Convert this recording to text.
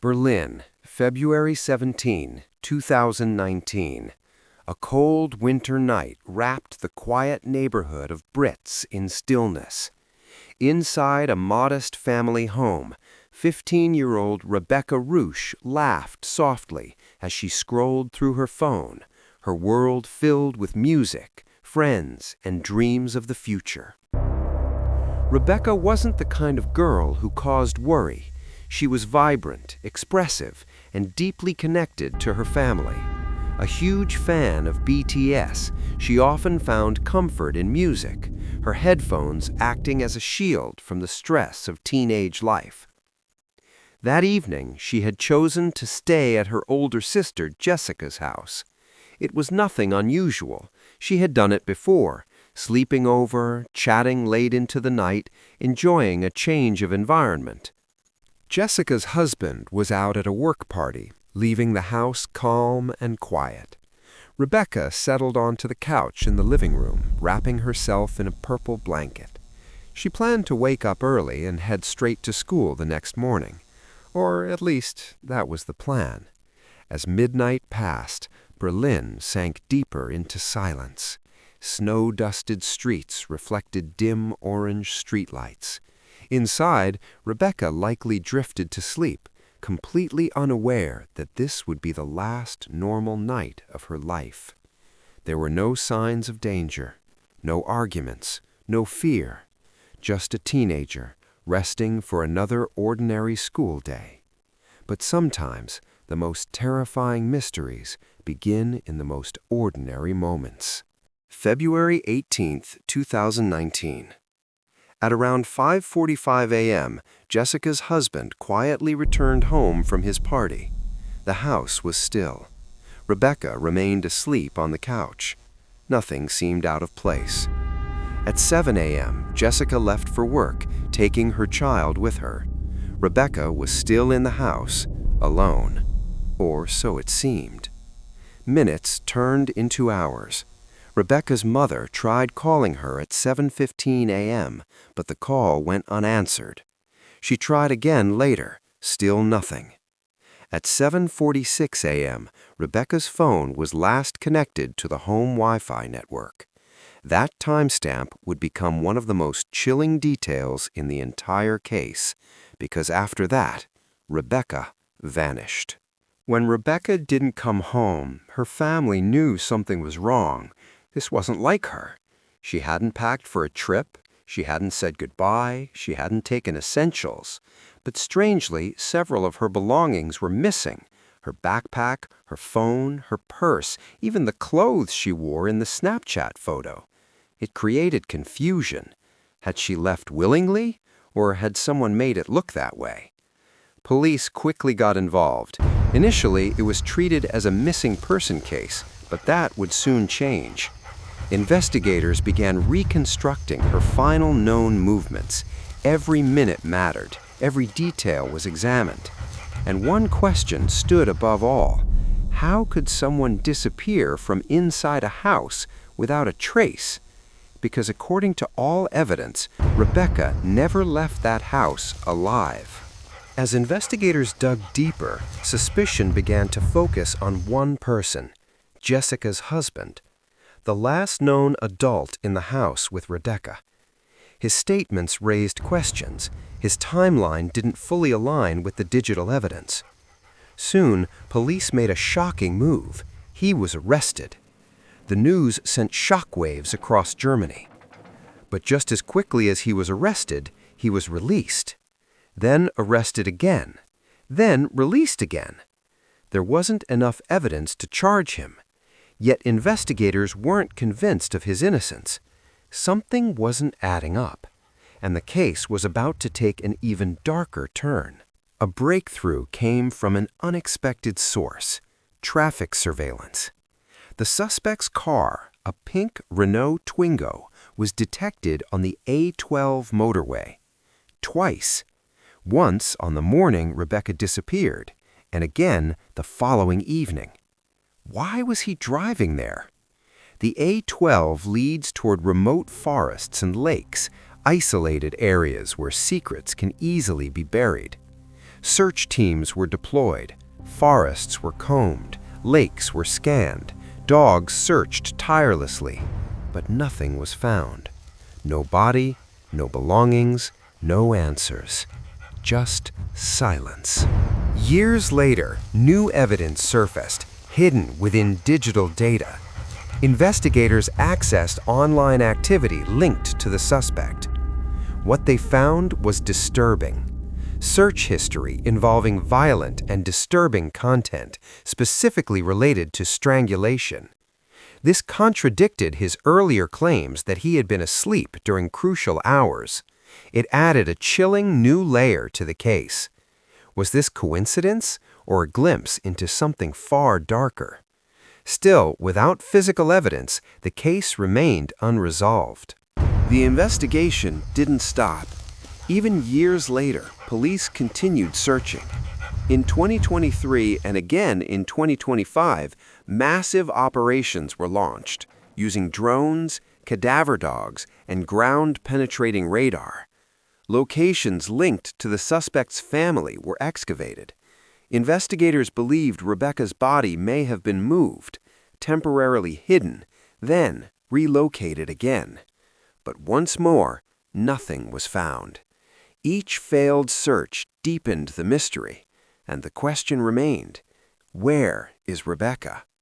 Berlin, February 17, 2019. A cold winter night wrapped the quiet neighborhood of Brits in stillness. Inside a modest family home, 15-year-old Rebecca Reusch laughed softly as she scrolled through her phone, her world filled with music, friends, and dreams of the future. Rebecca wasn't the kind of girl who caused worry. She was vibrant, expressive, and deeply connected to her family. A huge fan of BTS, she often found comfort in music, her headphones acting as a shield from the stress of teenage life. That evening, she had chosen to stay at her older sister Jessica's house. It was nothing unusual. She had done it before, sleeping over, chatting late into the night, enjoying a change of environment. Jessica's husband was out at a work party, leaving the house calm and quiet. Rebecca settled onto the couch in the living room, wrapping herself in a purple blanket. She planned to wake up early and head straight to school the next morning. Or at least, that was the plan. As midnight passed, Berlin sank deeper into silence. Snow-dusted streets reflected dim orange streetlights. Inside, Rebecca likely drifted to sleep, completely unaware that this would be the last normal night of her life. There were no signs of danger, no arguments, no fear, just a teenager resting for another ordinary school day. But sometimes, the most terrifying mysteries begin in the most ordinary moments. February 18, 2019. At around 5:45 a.m., Jessica's husband quietly returned home from his party. The house was still. Rebecca remained asleep on the couch. Nothing seemed out of place. At 7 a.m., Jessica left for work, taking her child with her. Rebecca was still in the house, alone. Or so it seemed. Minutes turned into hours. Rebecca's mother tried calling her at 7:15 a.m., but the call went unanswered. She tried again later, still nothing. At 7:46 a.m., Rebecca's phone was last connected to the home Wi-Fi network. That timestamp would become one of the most chilling details in the entire case, because after that, Rebecca vanished. When Rebecca didn't come home, her family knew something was wrong. This wasn't like her. She hadn't packed for a trip, she hadn't said goodbye, she hadn't taken essentials. But strangely, several of her belongings were missing. Her backpack, her phone, her purse, even the clothes she wore in the Snapchat photo. It created confusion. Had she left willingly, or had someone made it look that way? Police quickly got involved. Initially, it was treated as a missing person case, but that would soon change. Investigators began reconstructing her final known movements. Every minute mattered. Every detail was examined. And one question stood above all. How could someone disappear from inside a house without a trace? Because according to all evidence, Rebecca never left that house alive. As investigators dug deeper, suspicion began to focus on one person, Jessica's husband, the last known adult in the house with Rebecca. His statements raised questions. His timeline didn't fully align with the digital evidence. Soon, police made a shocking move. He was arrested. The news sent shockwaves across Germany. But just as quickly as he was arrested, he was released. Then arrested again. Then released again. There wasn't enough evidence to charge him. Yet investigators weren't convinced of his innocence. Something wasn't adding up, and the case was about to take an even darker turn. A breakthrough came from an unexpected source: traffic surveillance. The suspect's car, a pink Renault Twingo, was detected on the A12 motorway. Twice. Once on the morning Rebecca disappeared, and again the following evening. Why was he driving there? The A12 leads toward remote forests and lakes, isolated areas where secrets can easily be buried. Search teams were deployed, forests were combed, lakes were scanned, dogs searched tirelessly, but nothing was found. No body, no belongings, no answers. Just silence. Years later, new evidence surfaced, hidden within digital data. Investigators accessed online activity linked to the suspect. What they found was disturbing. Search history involving violent and disturbing content, specifically related to strangulation. This contradicted his earlier claims that he had been asleep during crucial hours. It added a chilling new layer to the case. Was this coincidence or a glimpse into something far darker? Still, without physical evidence, the case remained unresolved. The investigation didn't stop. Even years later, police continued searching. In 2023 and again in 2025, massive operations were launched, using drones, cadaver dogs, and ground-penetrating radar. Locations linked to the suspect's family were excavated. Investigators believed Rebecca's body may have been moved, temporarily hidden, then relocated again. But once more, nothing was found. Each failed search deepened the mystery, and the question remained, where is Rebecca?